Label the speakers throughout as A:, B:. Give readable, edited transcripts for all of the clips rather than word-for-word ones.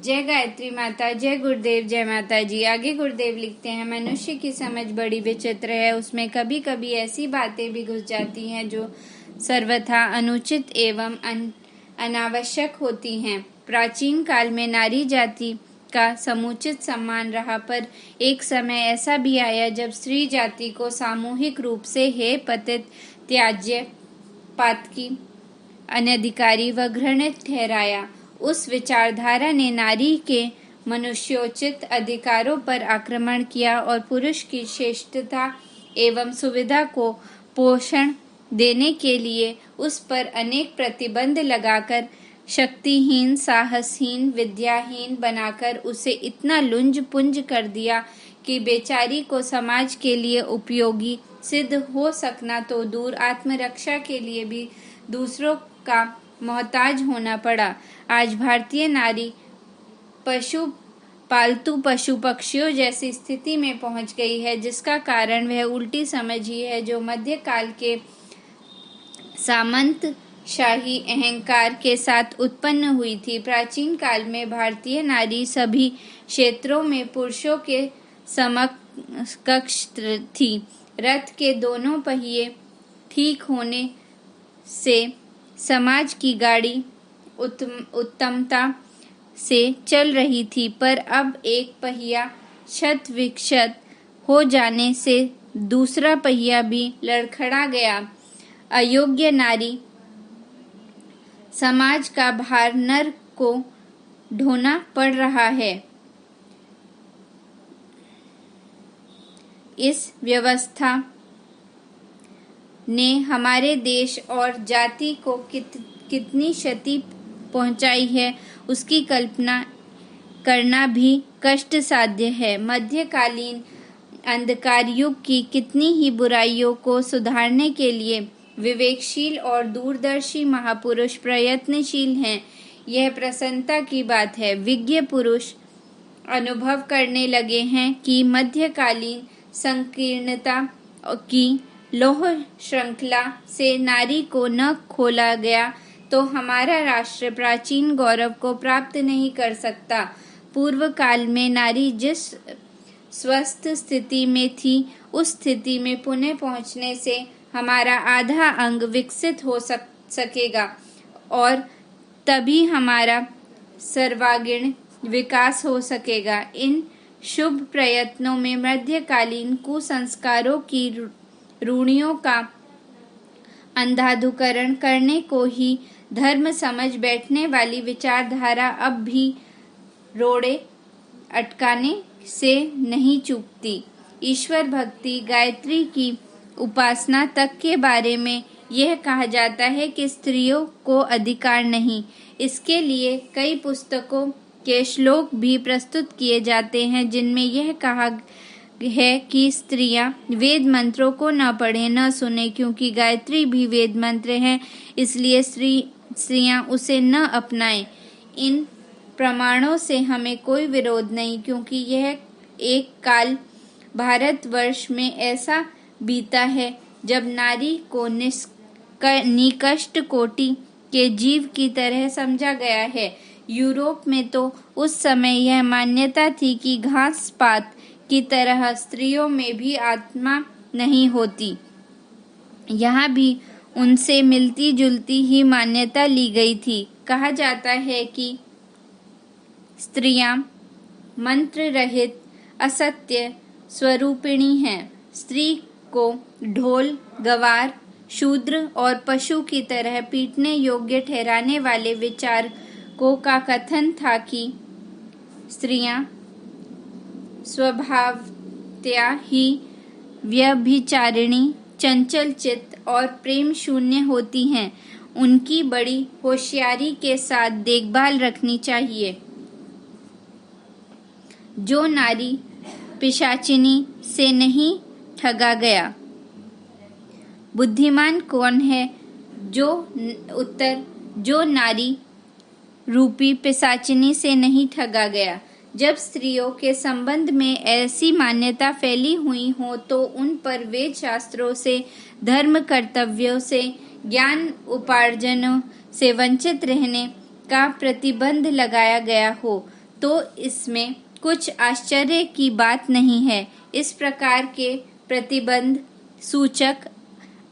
A: जय गायत्री माता, जय गुरुदेव, जय माता जी। आगे गुरुदेव लिखते हैं, मनुष्य की समझ बड़ी विचित्र है। उसमें कभी कभी ऐसी बातें भी घुस जाती हैं जो सर्वथा अनुचित एवं अनावश्यक होती हैं। प्राचीन काल में नारी जाति का समुचित सम्मान रहा, पर एक समय ऐसा भी आया जब स्त्री जाति को सामूहिक रूप से हे पतित, त्याज्य, पातकी, अनधिकारी व घृणित ठहराया। उस विचारधारा ने नारी के मनुष्योचित अधिकारों पर आक्रमण किया और पुरुष की श्रेष्ठता एवं सुविधा को पोषण देने के लिए उस पर अनेक प्रतिबंध लगाकर शक्तिहीन, साहसहीन, विद्याहीन बनाकर उसे इतना लुंज पुंज कर दिया कि बेचारी को समाज के लिए उपयोगी सिद्ध हो सकना तो दूर, आत्मरक्षा के लिए भी दूसरों का मोहताज होना पड़ा। आज भारतीय नारी पालतू पशु पक्षियों जैसी स्थिति में पहुंच गई है, जिसका कारण वह उल्टी समझ ही है जो मध्यकाल के सामंत शाही अहंकार के साथ उत्पन्न हुई थी। प्राचीन काल में भारतीय नारी सभी क्षेत्रों में पुरुषों के समकक्ष थी। रथ के दोनों पहिए ठीक होने से समाज की गाड़ी उत्तमता से चल रही थी, पर अब एक पहिया क्षत विक्षत हो जाने से दूसरा पहिया भी लड़खड़ा गया। अयोग्य नारी समाज का भार नर को ढोना पड़ रहा है। इस व्यवस्था ने हमारे देश और जाति को कितनी क्षति पहुंचाई है, उसकी कल्पना करना भी कष्ट साध्य है। मध्यकालीन अंधकार युग की कितनी ही बुराइयों को सुधारने के लिए विवेकशील और दूरदर्शी महापुरुष प्रयत्नशील हैं। यह प्रसन्नता की बात है। विज्ञ पुरुष अनुभव करने लगे हैं कि मध्यकालीन संकीर्णता की लौह श्रृंखला से नारी को न खोला गया तो हमारा राष्ट्र प्राचीन गौरव को प्राप्त नहीं कर सकता। पूर्व काल में नारी जिस स्वस्थ स्थिति में थी, उस स्थिति में पुनः पहुंचने से हमारा आधा अंग विकसित हो सकेगा और तभी हमारा सर्वांगीण विकास हो सकेगा। इन शुभ प्रयत्नों में मध्यकालीन कुसंस्कारों की रूढ़ियों का अंधाधुकरण करने को ही धर्म समझ बैठने वाली विचारधारा अब भी रोड़े अटकाने से नहीं चूकती। ईश्वर भक्ति, गायत्री की उपासना तक के बारे में यह कहा जाता है कि स्त्रियों को अधिकार नहीं। इसके लिए कई पुस्तकों के श्लोक भी प्रस्तुत किए जाते हैं, जिनमें यह कहा है कि स्त्रियां वेद मंत्रों को न पढ़ें न सुने, क्योंकि गायत्री भी वेद मंत्र है, इसलिए स्त्रियां उसे न अपनाएं। इन प्रमाणों से हमें कोई विरोध नहीं, क्योंकि यह एक काल भारतवर्ष में ऐसा बीता है जब नारी को निकृष्ट कोटि के जीव की तरह समझा गया है। यूरोप में तो उस समय यह मान्यता थी कि घास पात की तरह स्त्रियों में भी आत्मा नहीं होती। यहाँ भी उनसे मिलती जुलती ही मान्यता ली गई थी। कहा जाता है कि स्त्रियां मंत्र रहित असत्य स्वरूपिणी हैं। स्त्री को ढोल, गवार, शूद्र और पशु की तरह पीटने योग्य ठहराने वाले विचारकों का कथन था कि स्त्रियां स्वभावतया ही व्यभिचारिणी, चंचल चित्त और प्रेम शून्य होती हैं। उनकी बड़ी होशियारी के साथ देखभाल रखनी चाहिए। जो नारी पिशाचिनी से नहीं ठगा गया, बुद्धिमान कौन है? जो नारी रूपी पिशाचिनी से नहीं ठगा गया। जब स्त्रियों के संबंध में ऐसी मान्यता फैली हुई हो तो उन पर वेद शास्त्रों से, धर्म कर्तव्यों से, ज्ञान उपार्जनों से वंचित रहने का प्रतिबंध लगाया गया हो, तो इसमें कुछ आश्चर्य की बात नहीं है। इस प्रकार के प्रतिबंध सूचक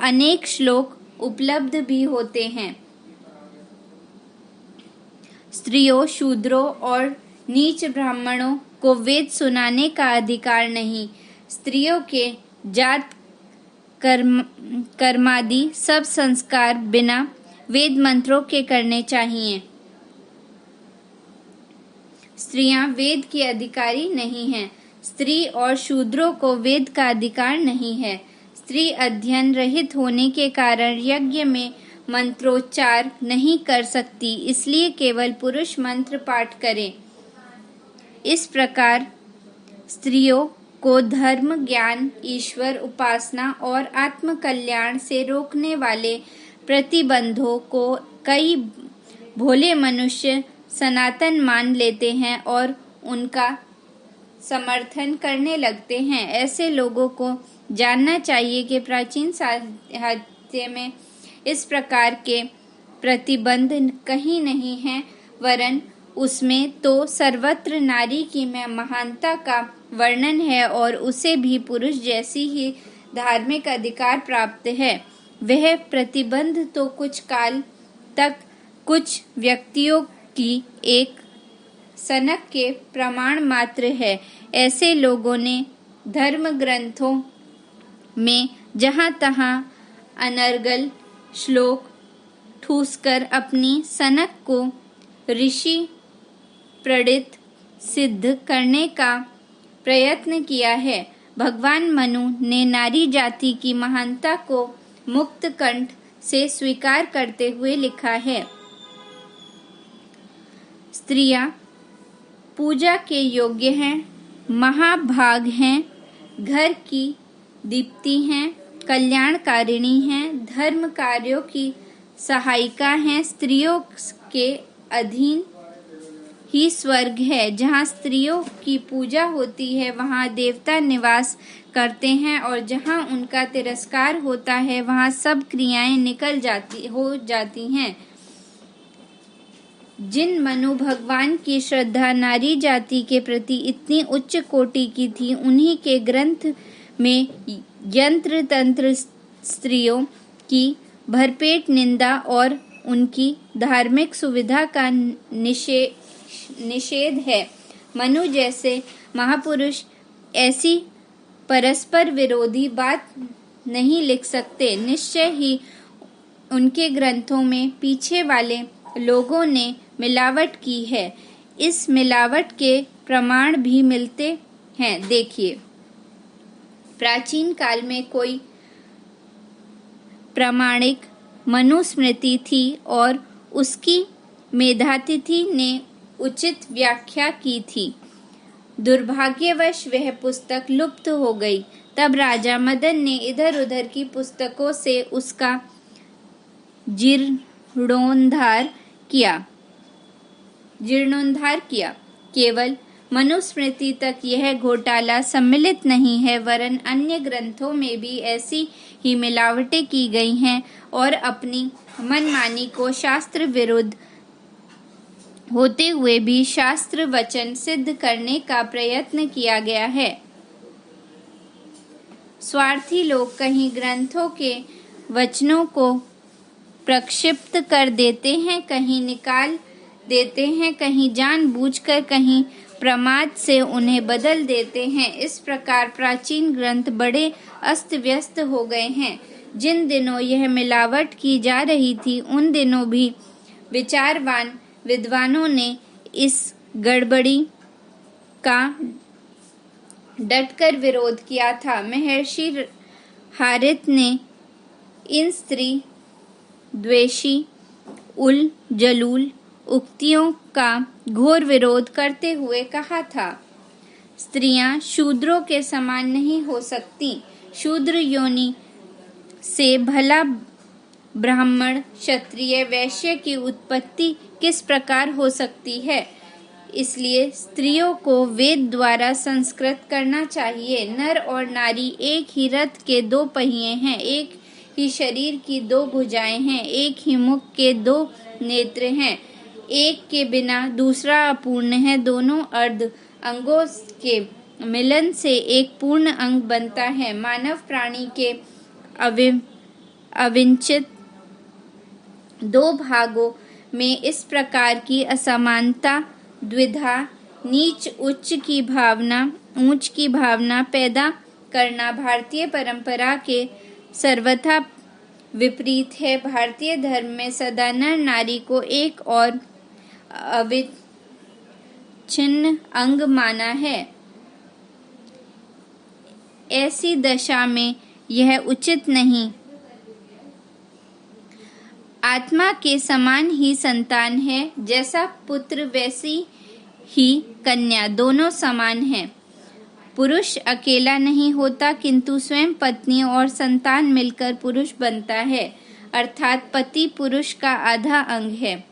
A: अनेक श्लोक उपलब्ध भी होते हैं। स्त्रियों, शूद्रों और नीच ब्राह्मणों को वेद सुनाने का अधिकार नहीं। स्त्रियों के जात कर्मादि सब संस्कार बिना वेद मंत्रों के करने चाहिए। स्त्रियां वेद की अधिकारी नहीं हैं। स्त्री और शूद्रों को वेद का अधिकार नहीं है। स्त्री अध्ययन रहित होने के कारण यज्ञ में मंत्रोच्चार नहीं कर सकती, इसलिए केवल पुरुष मंत्र पाठ करें। इस प्रकार स्त्रियों को धर्म, ज्ञान, ईश्वर उपासना और आत्म कल्याण से रोकने वाले प्रतिबंधों को कई भोले मनुष्य सनातन मान लेते हैं और उनका समर्थन करने लगते हैं। ऐसे लोगों को जानना चाहिए कि प्राचीन साहित्य में इस प्रकार के प्रतिबंध कहीं नहीं हैं, वरन उसमें तो सर्वत्र नारी की महानता का वर्णन है और उसे भी पुरुष जैसी ही धार्मिक अधिकार प्राप्त है। वह प्रतिबंध तो कुछ काल तक कुछ व्यक्तियों की एक सनक के प्रमाण मात्र है। ऐसे लोगों ने धर्म ग्रंथों में जहाँ तहाँ अनर्गल श्लोक ठूसकर अपनी सनक को ऋषि प्रणीत सिद्ध करने का प्रयत्न किया है। भगवान मनु ने नारी जाति की महानता को मुक्त कंठ से स्वीकार करते हुए लिखा है, स्त्रियां पूजा के योग्य हैं, महाभाग हैं, घर की दीप्ति हैं, कल्याणकारिणी हैं, धर्म कार्यों की सहायिका हैं। स्त्रियों के अधीन ही स्वर्ग है। जहाँ स्त्रियों की पूजा होती है वहाँ देवता निवास करते हैं और जहाँ उनका तिरस्कार होता है वहाँ सब क्रियाएं निकल जाती हैं। जिन मनु भगवान की श्रद्धा नारी जाति के प्रति इतनी उच्च कोटि की थी, उन्हीं के ग्रंथ में यंत्र तंत्र स्त्रियों की भरपेट निंदा और उनकी धार्मिक सुविधा का निषेध है। मनु जैसे महापुरुष ऐसी परस्पर विरोधी बात नहीं लिख सकते। निश्चय ही उनके ग्रंथों में पीछे वाले लोगों ने मिलावट की है। इस मिलावट के प्रमाण भी मिलते हैं। देखिए, प्राचीन काल में कोई प्रामाणिक मनुस्मृति थी और उसकी मेधातिथि ने उचित व्याख्या की थी। दुर्भाग्यवश वह पुस्तक लुप्त हो गई। तब राजा मदन ने इधर उधर की पुस्तकों से उसका जीर्णोद्धार किया। केवल मनुस्मृति तक यह घोटाला सम्मिलित नहीं है, वरन अन्य ग्रंथों में भी ऐसी ही मिलावटें की गई हैं और अपनी मनमानी को शास्त्र विरुद्ध होते हुए भी शास्त्र वचन सिद्ध करने का प्रयत्न किया गया है। स्वार्थी लोग कहीं ग्रंथों के वचनों को प्रक्षिप्त कर देते हैं, कहीं निकाल देते हैं, कहीं जानबूझकर, कहीं प्रमाद से उन्हें बदल देते हैं। इस प्रकार प्राचीन ग्रंथ बड़े अस्त व्यस्त हो गए हैं। जिन दिनों यह मिलावट की जा रही थी, उन दिनों भी विचारवान विद्वानों ने इस गड़बड़ी का डटकर विरोध किया था। महर्षि हारित ने इन स्त्री द्वेषी उल जलूल उक्तियों का घोर विरोध करते हुए कहा था, स्त्रियां शूद्रों के समान नहीं हो सकती। शूद्र योनि से भला ब्राह्मण, क्षत्रिय, वैश्य की उत्पत्ति किस प्रकार हो सकती है? इसलिए स्त्रियों को वेद द्वारा संस्कृत करना चाहिए। नर और नारी एक ही रथ के दो पहिए हैं, एक ही शरीर की दो भुजाएं हैं, एक ही मुख के दो नेत्र हैं, एक के बिना दूसरा अपूर्ण है। दोनों अर्ध अंगों के मिलन से एक पूर्ण अंग बनता है। मानव प्राणी के अविंचित दो भागों में इस प्रकार की असमानता, द्विधा, नीच ऊंच की भावना पैदा करना भारतीय परंपरा के सर्वथा विपरीत है। भारतीय धर्म में सदा नर नारी को एक और अविच्छिन्न अंग माना है। ऐसी दशा में यह उचित नहीं। आत्मा के समान ही संतान है, जैसा पुत्र वैसी ही कन्या, दोनों समान हैं। पुरुष अकेला नहीं होता, किंतु स्वयं पत्नी और संतान मिलकर पुरुष बनता है, अर्थात पति पुरुष का आधा अंग है।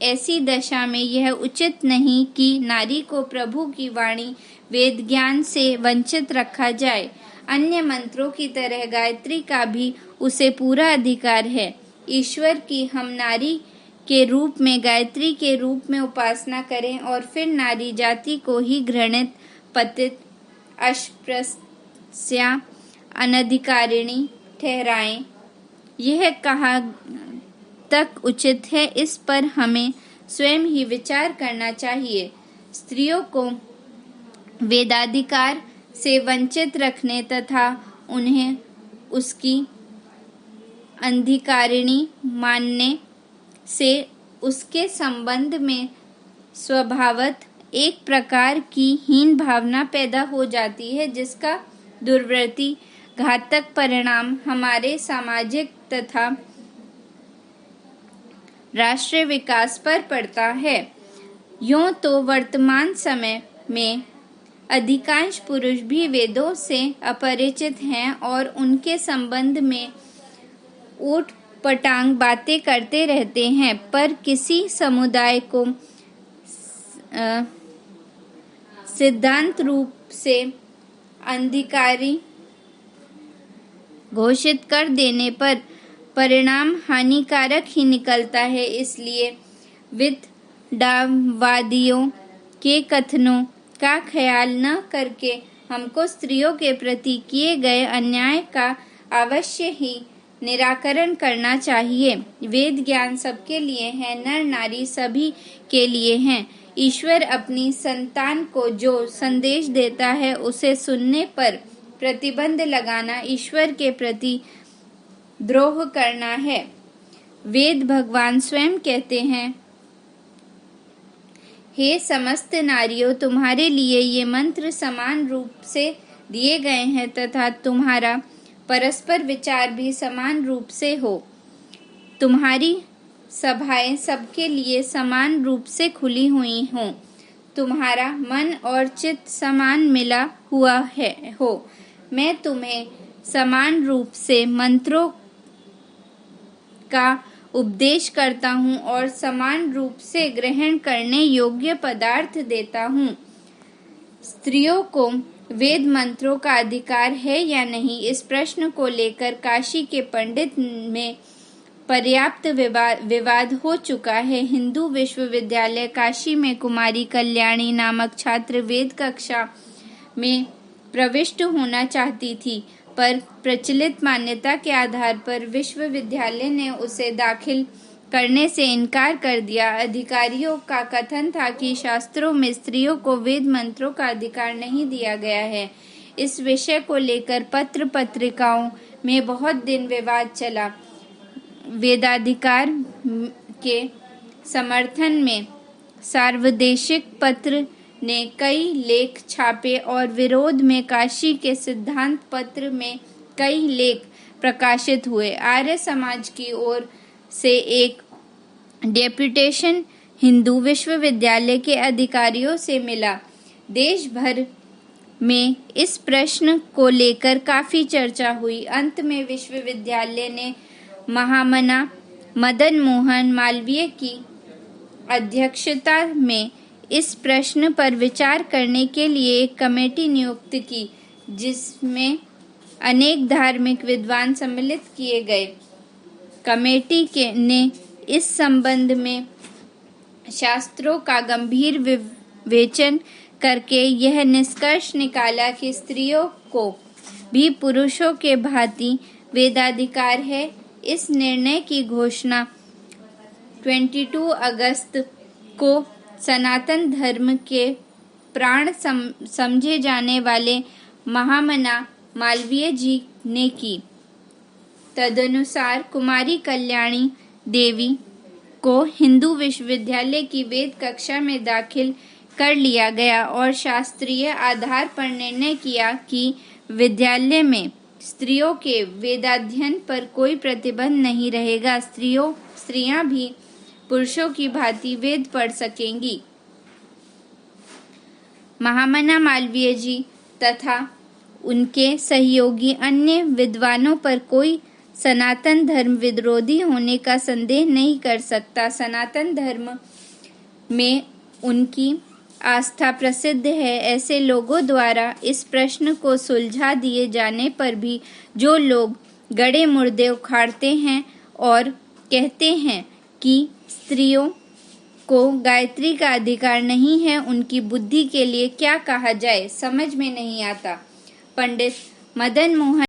A: ऐसी दशा में यह उचित नहीं कि नारी को प्रभु की वाणी वेद ज्ञान से वंचित रखा जाए। अन्य मंत्रों की तरह गायत्री का भी उसे पूरा अधिकार है। ईश्वर की हम नारी के रूप में, गायत्री के रूप में उपासना करें और फिर नारी जाति को ही घृणित, पतित, अस्पृश्या, अनधिकारिणी ठहराएं, यह कहाँ तक उचित है, इस पर हमें स्वयं ही विचार करना चाहिए। स्त्रियों को वेदाधिकार से वंचित रखने तथा उन्हें उसकी अधिकारिणी मानने से उसके संबंध में स्वभावत एक प्रकार की हीन भावना पैदा हो जाती है, जिसका दुर्वृत्ति घातक परिणाम हमारे सामाजिक तथा राष्ट्रीय विकास पर पड़ता है। यूं तो वर्तमान समय में अधिकांश पुरुष भी वेदों से अपरिचित हैं और उनके संबंध में ऊट पटांग बातें करते रहते हैं, पर किसी समुदाय को सिद्धांत रूप से अधिकारी घोषित कर देने पर परिणाम हानिकारक ही निकलता है। इसलिए वितंडावादियों के कथनों का ख्याल न करके हमको स्त्रियों के प्रति किए गए अन्याय का अवश्य ही निराकरण करना चाहिए। वेद ज्ञान सबके लिए है, नर नारी सभी के लिए हैं। ईश्वर अपनी संतान को जो संदेश देता है उसे सुनने पर प्रतिबंध लगाना ईश्वर के प्रति द्रोह करना है। वेद भगवान स्वयं कहते हैं, हे समस्त नारियों, तुम्हारे लिए ये मंत्र समान रूप से दिए गए हैं तथा तुम्हारा परस्पर विचार भी समान रूप से हो। तुम्हारी सभाएं सबके लिए समान रूप से खुली हुई हों। तुम्हारा मन और चित्त समान मिला हुआ हो। मैं तुम्हें समान रूप से मंत्रों का उपदेश करता हूँ और समान रूप से ग्रहण करने योग्य पदार्थ देता हूँ। स्त्रियों को वेद मंत्रों का अधिकार है या नहीं, इस प्रश्न को लेकर काशी के पंडित में पर्याप्त विवाद हो चुका है। हिंदू विश्वविद्यालय काशी में कुमारी कल्याणी नामक छात्र वेद कक्षा में प्रविष्ट होना चाहती थी, पर प्रचलित मान्यता के आधार पर विश्वविद्यालय ने उसे दाखिल करने से इनकार कर दिया। अधिकारियों का कथन था कि शास्त्रों में स्त्रियों को वेद मंत्रों का अधिकार नहीं दिया गया है। इस विषय को लेकर पत्र पत्रिकाओं में बहुत दिन विवाद चला। वेदाधिकार के समर्थन में सार्वदेशिक पत्र ने कई लेख छापे और विरोध में काशी के सिद्धांत पत्र में कई लेख प्रकाशित हुए। आर्य समाज की ओर से एक डेपुटेशन हिंदू विश्वविद्यालय के अधिकारियों से मिला। देश भर में इस प्रश्न को लेकर काफी चर्चा हुई। अंत में विश्वविद्यालय ने महामना मदन मोहन मालवीय की अध्यक्षता में इस प्रश्न पर विचार करने के लिए एक कमेटी नियुक्त की, जिसमें अनेक धार्मिक विद्वान सम्मिलित किए गए। कमेटी ने इस संबंध में शास्त्रों का गंभीर विवेचन करके यह निष्कर्ष निकाला कि स्त्रियों को भी पुरुषों के भांति वेदाधिकार है। इस निर्णय की घोषणा 22 अगस्त को सनातन धर्म के प्राण समझे जाने वाले महामना मालवीय जी ने की। तदनुसार कुमारी कल्याणी देवी को हिंदू विश्वविद्यालय की वेद कक्षा में दाखिल कर लिया गया और शास्त्रीय आधार पर निर्णय किया कि विद्यालय में स्त्रियों के वेदाध्ययन पर कोई प्रतिबंध नहीं रहेगा। स्त्रियां भी पुरुषों की भांति वेद पढ़ सकेंगी। महामना मालवीय जी तथा उनके सहयोगी अन्य विद्वानों पर कोई सनातन धर्म विरोधी होने का संदेह नहीं कर सकता। सनातन धर्म में उनकी आस्था प्रसिद्ध है। ऐसे लोगों द्वारा इस प्रश्न को सुलझा दिए जाने पर भी जो लोग गड़े मुर्दे उखाड़ते हैं और कहते हैं कि स्त्रियों को गायत्री का अधिकार नहीं है, उनकी बुद्धि के लिए क्या कहा जाए समझ में नहीं आता। पंडित मदन मोहन